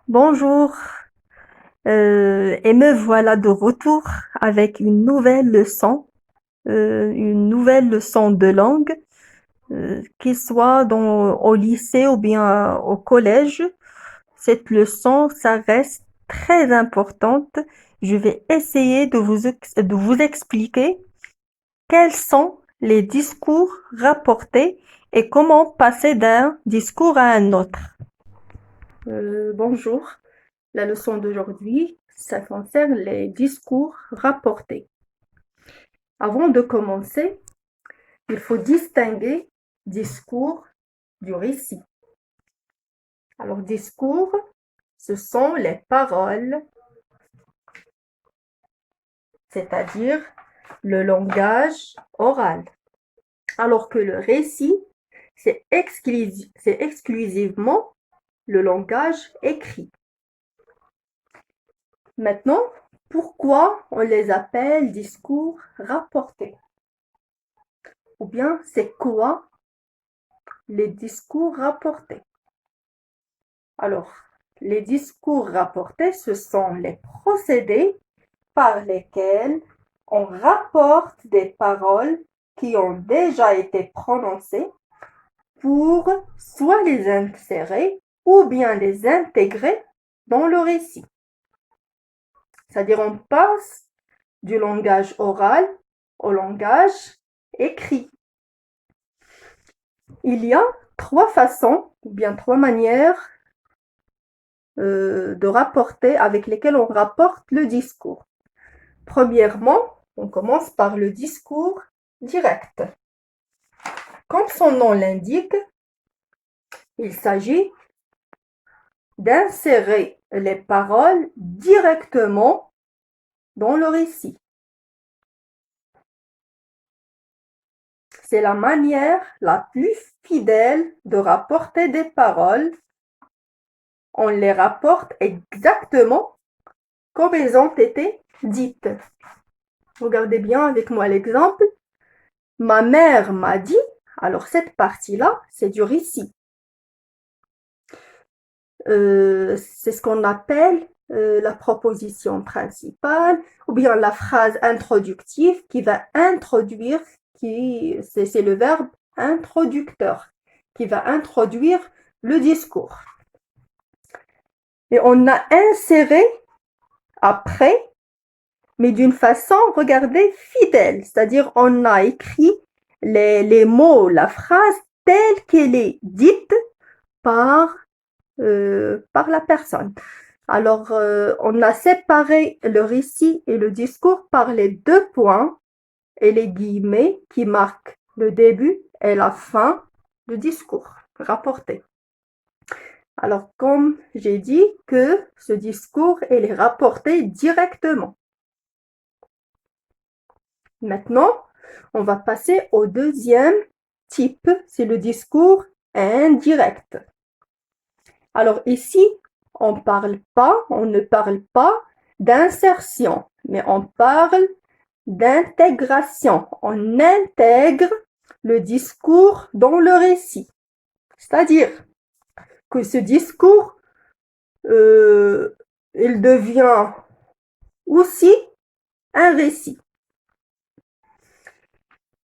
Bonjour, et me voilà de retour avec une nouvelle leçon de langue, qu'il soit au lycée ou bien au collège. Cette leçon, ça reste très importante. Je vais essayer de vous expliquer quels sont les discours rapportés et comment passer d'un discours à un autre. Bonjour. La leçon d'aujourd'hui, ça concerne les discours rapportés. Avant de commencer, il faut distinguer discours du récit. Alors, discours, ce sont les paroles, c'est-à-dire le langage oral. Alors que le récit, c'est exclusivement le langage écrit. Maintenant, pourquoi on les appelle discours rapportés? Ou bien, c'est quoi les discours rapportés? Alors, les discours rapportés, ce sont les procédés par lesquels on rapporte des paroles qui ont déjà été prononcées pour soit les insérer ou bien les intégrer dans le récit. C'est-à-dire, on passe du langage oral au langage écrit. Il y a trois façons, ou bien trois manières de rapporter, avec lesquelles on rapporte le discours. Premièrement, on commence par le discours direct. Comme son nom l'indique, il s'agit d'insérer les paroles directement dans le récit. C'est la manière la plus fidèle de rapporter des paroles. On les rapporte exactement comme elles ont été dites. Regardez bien avec moi l'exemple. Ma mère m'a dit, alors cette partie-là, c'est du récit. C'est ce qu'on appelle la proposition principale ou bien la phrase introductive qui va introduire, c'est le verbe introducteur qui va introduire le discours. Et on a inséré après, mais d'une façon, regardez, fidèle. C'est-à-dire, on a écrit les mots, la phrase telle qu'elle est dite par la personne. Alors, on a séparé le récit et le discours par les deux points et les guillemets qui marquent le début et la fin du discours rapporté. Alors, comme j'ai dit que ce discours, il est rapporté directement. Maintenant, on va passer au deuxième type, c'est le discours indirect. Alors ici, on ne parle pas d'insertion, mais on parle d'intégration. On intègre le discours dans le récit. C'est-à-dire que ce discours, il devient aussi un récit.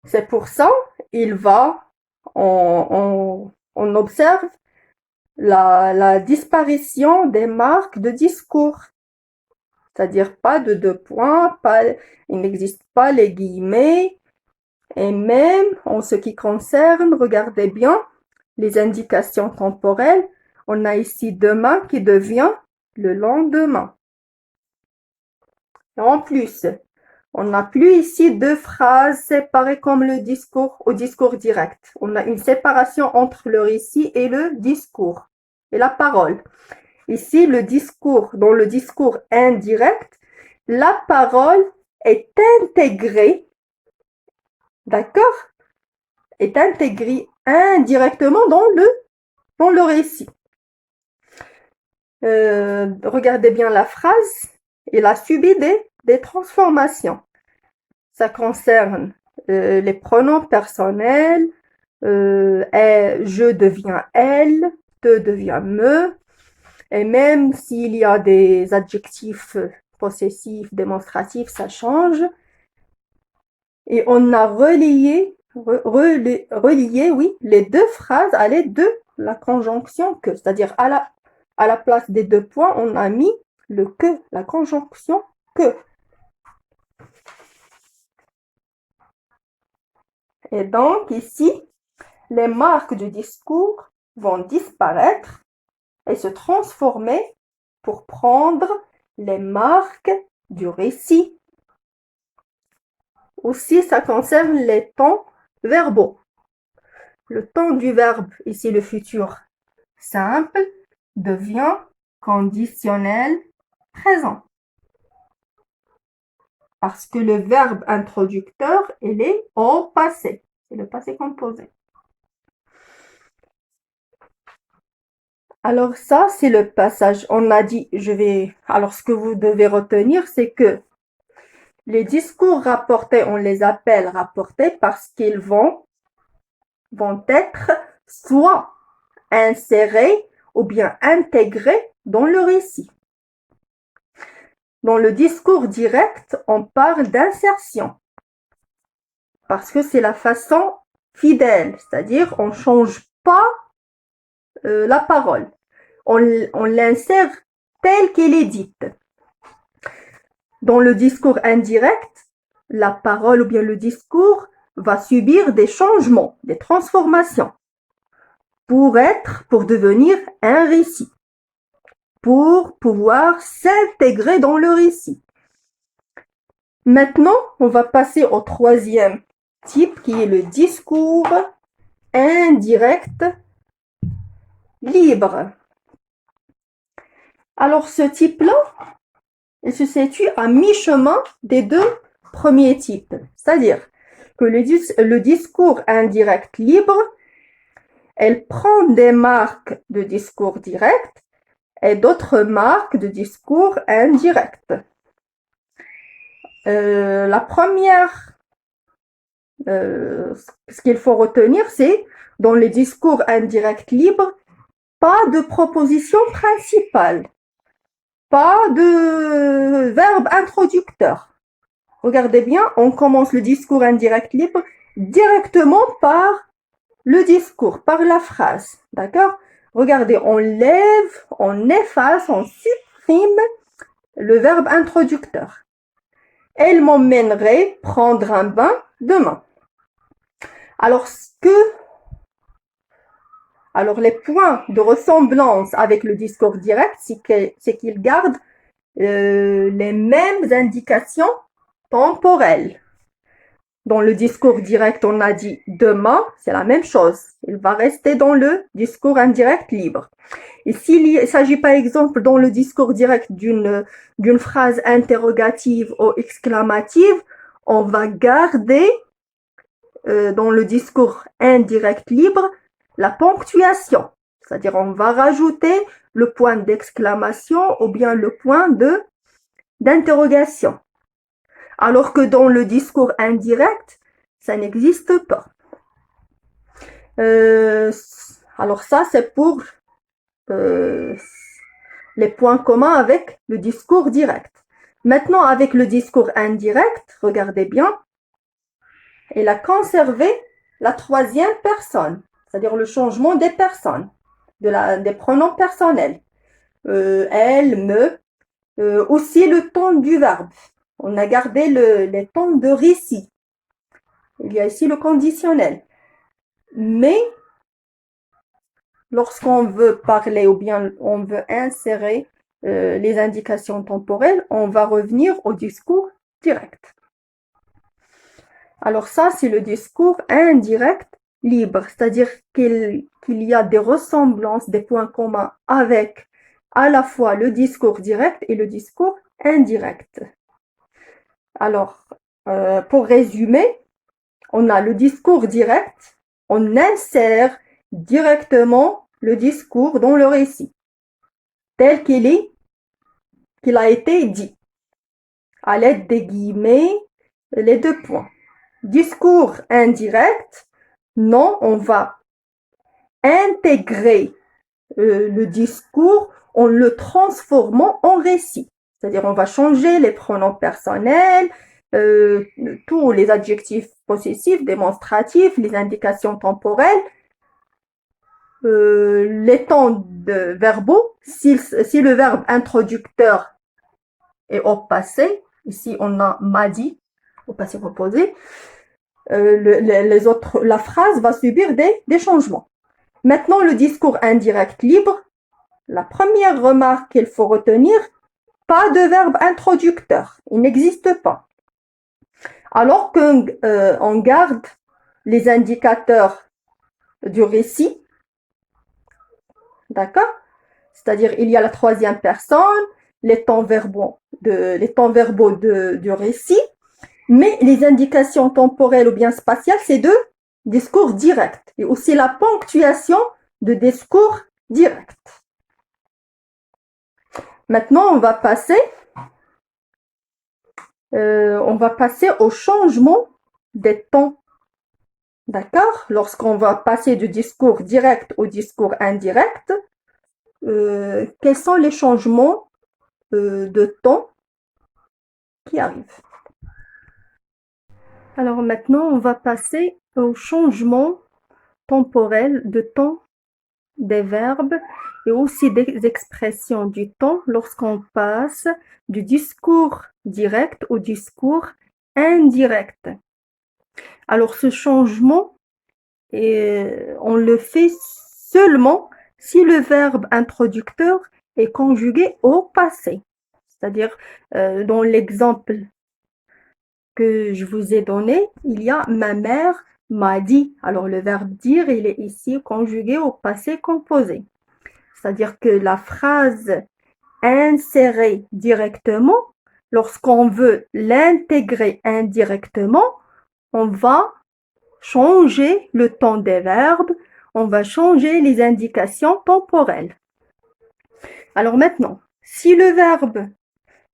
C'est pour ça, on observe la disparition des marques de discours. C'est-à-dire pas de deux points, il n'existe pas les guillemets. Et même en ce qui concerne, regardez bien, les indications temporelles, on a ici demain qui devient le lendemain. Et en plus, on n'a plus ici deux phrases séparées comme le discours au discours direct. On a une séparation entre le récit et le discours et la parole. Ici, dans le discours indirect, la parole est intégrée, d'accord? Est intégrée indirectement dans le récit. Regardez bien la phrase, elle a subi des transformations. Ça concerne les pronoms personnels, je devient elle, te devient me. Et même s'il y a des adjectifs possessifs, démonstratifs, ça change. Et on a relié, oui, les deux phrases à l'aide de la conjonction que. C'est-à-dire à la place des deux points, on a mis le que, la conjonction que. Et donc ici, les marques du discours vont disparaître et se transformer pour prendre les marques du récit. Aussi, ça concerne les temps verbaux. Le temps du verbe, ici le futur simple, devient conditionnel présent. Parce que le verbe introducteur, il est au passé. C'est le passé composé. Alors ça, c'est le passage. On a dit, alors ce que vous devez retenir, c'est que les discours rapportés, on les appelle rapportés parce qu'ils vont être soit insérés ou bien intégrés dans le récit. Dans le discours direct, on parle d'insertion parce que c'est la façon fidèle, c'est-à-dire on ne change pas la parole. On l'insère telle qu'elle est dite. Dans le discours indirect, la parole ou bien le discours va subir des changements, des transformations pour devenir un récit, pour pouvoir s'intégrer dans le récit. Maintenant, on va passer au troisième type qui est le discours indirect libre. Alors ce type-là, il se situe à mi-chemin des deux premiers types. C'est-à-dire que le discours indirect libre, elle prend des marques de discours direct et d'autres marques de discours indirect. La première, ce qu'il faut retenir, c'est dans les discours indirects libres, pas de proposition principale, pas de verbe introducteur. Regardez bien, on commence le discours indirect libre directement par le discours, par la phrase. D'accord? Regardez, on lève, on efface, on supprime le verbe introducteur. Elle m'emmènerait prendre un bain demain. Alors, les points de ressemblance avec le discours direct, c'est qu'il garde les mêmes indications temporelles. Dans le discours direct, on a dit demain, c'est la même chose. Il va rester dans le discours indirect libre. Et s'il s'agit par exemple dans le discours direct d'une phrase interrogative ou exclamative, on va garder dans le discours indirect libre la ponctuation. C'est-à-dire on va rajouter le point d'exclamation ou bien le point d'interrogation. Alors que dans le discours indirect, ça n'existe pas. Alors ça, c'est pour les points communs avec le discours direct. Maintenant, avec le discours indirect, regardez bien, elle a conservé la troisième personne, c'est-à-dire le changement des personnes, des pronoms personnels. Elle, me, aussi le ton du verbe. On a gardé les tons de récit. Il y a ici le conditionnel. Mais lorsqu'on veut parler ou bien on veut insérer les indications temporelles, on va revenir au discours direct. Alors ça, c'est le discours indirect libre, c'est-à-dire qu'il y a des ressemblances, des points communs avec à la fois le discours direct et le discours indirect. Alors, pour résumer, on a le discours direct, on insère directement le discours dans le récit, tel qu'il a été dit, à l'aide des guillemets, les deux points. Discours indirect, non, on va intégrer le discours en le transformant en récit. C'est-à-dire, on va changer les pronoms personnels, tous les adjectifs possessifs, démonstratifs, les indications temporelles, les temps verbaux. Si le verbe introducteur est au passé, ici on a m'a dit, au passé composé, la phrase va subir des changements. Maintenant, le discours indirect libre, la première remarque qu'il faut retenir, pas de verbe introducteur, il n'existe pas. Alors qu'on garde les indicateurs du récit, d'accord? C'est-à-dire, il y a la troisième personne, les temps verbaux du récit, mais les indications temporelles ou bien spatiales, c'est de discours direct. Et aussi la ponctuation de discours direct. Maintenant, on va passer au changement des temps. D'accord? Lorsqu'on va passer du discours direct au discours indirect, quels sont les changements de temps qui arrivent? Alors maintenant, on va passer au changement temporel de temps des verbes et aussi des expressions du temps lorsqu'on passe du discours direct au discours indirect. Alors ce changement, on le fait seulement si le verbe introducteur est conjugué au passé. C'est-à-dire, dans l'exemple que je vous ai donné, il y a ma mère m'a dit. Alors le verbe dire, il est ici conjugué au passé composé. C'est-à-dire que la phrase insérée directement, lorsqu'on veut l'intégrer indirectement, on va changer le temps des verbes, on va changer les indications temporelles. Alors maintenant, si le verbe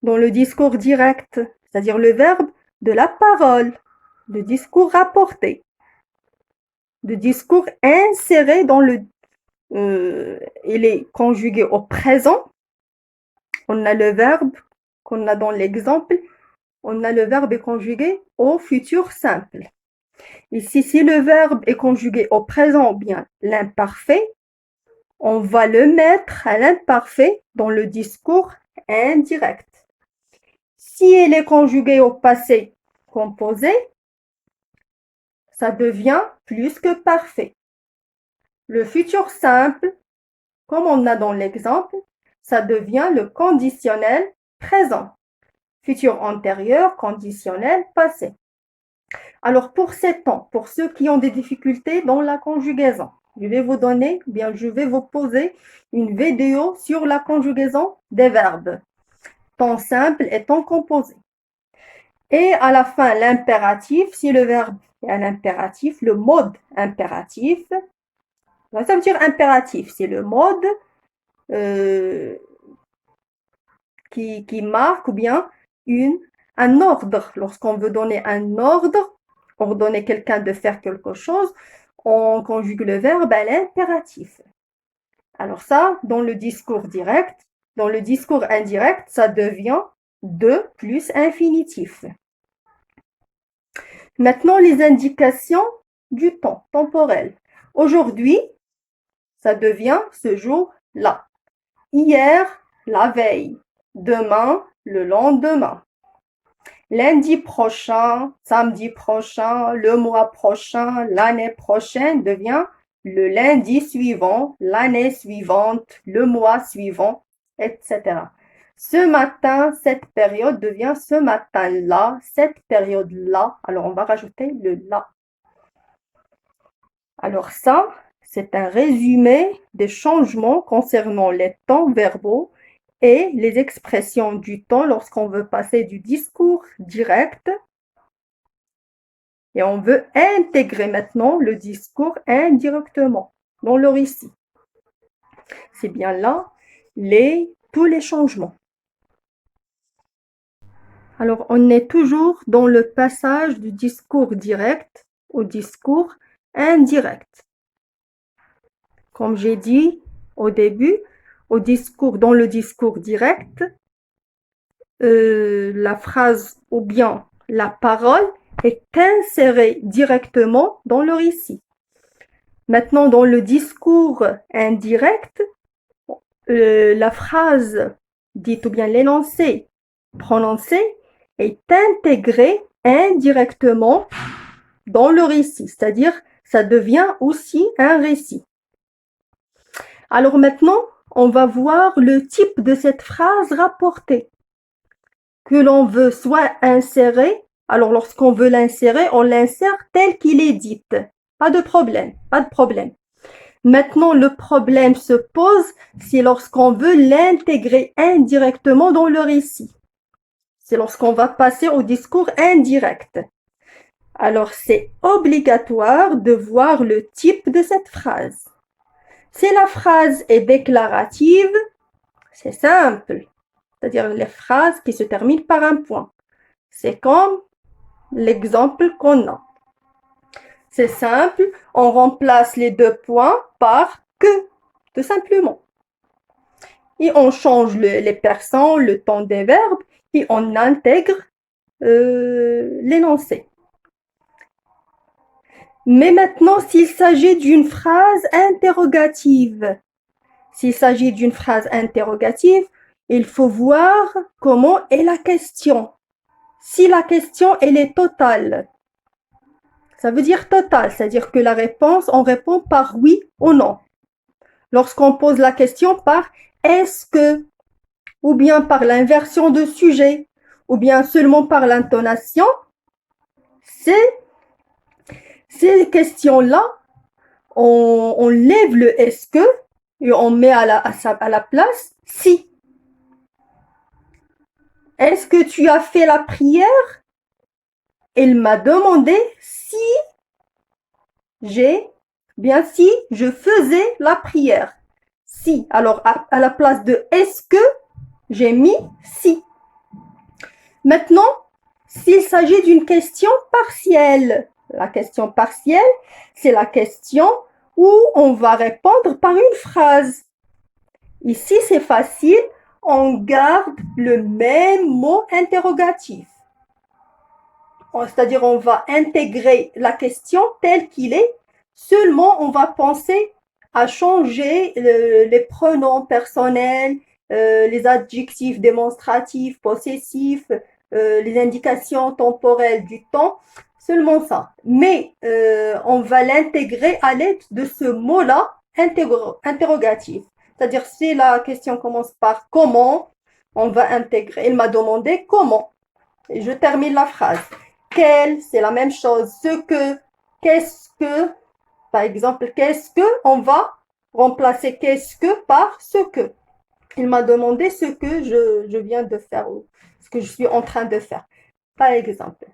dans le discours direct, c'est-à-dire le verbe de la parole, de discours rapporté, de discours inséré dans il est conjugué au présent, on a le verbe qu'on a dans l'exemple, on a le verbe est conjugué au futur simple. Ici, si le verbe est conjugué au présent ou bien l'imparfait, on va le mettre à l'imparfait dans le discours indirect. Si elle est conjuguée au passé composé, ça devient plus que parfait. Le futur simple, comme on a dans l'exemple, ça devient le conditionnel présent. Futur antérieur, conditionnel passé. Alors pour ces temps, pour ceux qui ont des difficultés dans la conjugaison, je vais vous donner, bien je vais vous poser une vidéo sur la conjugaison des verbes, temps simple et temps composé. Et à la fin, l'impératif, si le verbe est un impératif, le mode impératif, ça veut dire impératif, c'est le mode qui marque ou bien un ordre. Lorsqu'on veut donner un ordre, ordonner quelqu'un de faire quelque chose, on conjugue le verbe à l'impératif. Alors ça, dans le discours direct, dans le discours indirect, ça devient de plus infinitif. Maintenant, les indications du temps temporel. Aujourd'hui, ça devient ce jour-là. Hier, la veille. Demain, le lendemain. Lundi prochain, samedi prochain, le mois prochain, l'année prochaine devient le lundi suivant, l'année suivante, le mois suivant, etc. Ce matin, cette période devient ce matin-là, cette période-là. Alors, on va rajouter le là. Alors ça, c'est un résumé des changements concernant les temps verbaux et les expressions du temps lorsqu'on veut passer du discours direct et on veut intégrer maintenant le discours indirectement dans le récit. C'est bien là tous les changements. Alors, on est toujours dans le passage du discours direct au discours indirect. Comme j'ai dit au début, dans le discours direct, la phrase ou bien la parole est insérée directement dans le récit. Maintenant, dans le discours indirect, la phrase dite ou bien l'énoncé prononcé est intégré indirectement dans le récit, c'est-à-dire ça devient aussi un récit. Alors maintenant, on va voir le type de cette phrase rapportée que l'on veut soit insérer. Alors lorsqu'on veut l'insérer, on l'insère tel qu'il est dit. Pas de problème, pas de problème. Maintenant, le problème se pose si lorsqu'on veut l'intégrer indirectement dans le récit. C'est lorsqu'on va passer au discours indirect. Alors, c'est obligatoire de voir le type de cette phrase. Si la phrase est déclarative, c'est simple. C'est-à-dire les phrases qui se terminent par un point. C'est comme l'exemple qu'on a. C'est simple, on remplace les deux points par que, tout simplement. Et on change les persons, le temps des verbes, et on intègre l'énoncé. Mais maintenant, s'il s'agit d'une phrase interrogative, il faut voir comment est la question. Si la question, elle est totale, ça veut dire totale, c'est-à-dire que la réponse, on répond par oui ou non. Lorsqu'on pose la question par est-ce que, ou bien par l'inversion de sujet, ou bien seulement par l'intonation, ces questions-là, on lève le est-ce que et on met à la place si. Est-ce que tu as fait la prière? Il m'a demandé si je faisais la prière. Si. Alors, à la place de est-ce que, j'ai mis si. Maintenant, s'il s'agit d'une question partielle, la question partielle, c'est la question où on va répondre par une phrase. Ici, c'est facile, on garde le même mot interrogatif. C'est-à-dire, on va intégrer la question telle qu'il est, seulement on va penser à changer les pronoms personnels, les adjectifs démonstratifs, possessifs, les indications temporelles du temps, seulement ça. Mais on va l'intégrer à l'aide de ce mot-là interrogatif. C'est-à-dire, si la question commence par comment, on va intégrer. Il m'a demandé comment. Et je termine la phrase. Quel, c'est la même chose. Ce que, qu'est-ce que, par exemple, qu'est-ce que, on va remplacer qu'est-ce que par ce que. Il m'a demandé ce que je viens de faire ou ce que je suis en train de faire, par exemple.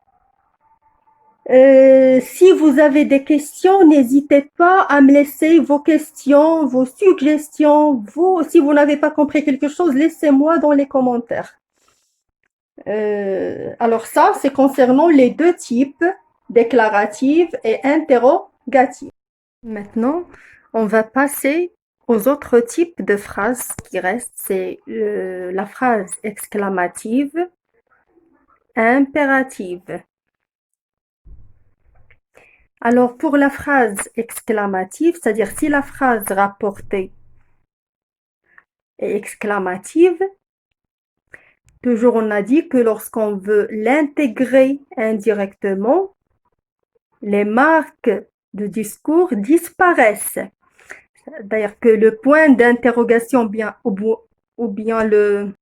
Si vous avez des questions, n'hésitez pas à me laisser vos questions, vos suggestions. Si vous n'avez pas compris quelque chose, laissez-moi dans les commentaires. Alors ça, c'est concernant les deux types, déclarative et interrogative. Maintenant, on va passer aux autres types de phrases qui restent. C'est la phrase exclamative, impérative. Alors, pour la phrase exclamative, c'est-à-dire si la phrase rapportée est exclamative, toujours on a dit que lorsqu'on veut l'intégrer indirectement, les marques de discours disparaissent. D'ailleurs que le point d'interrogation ou bien le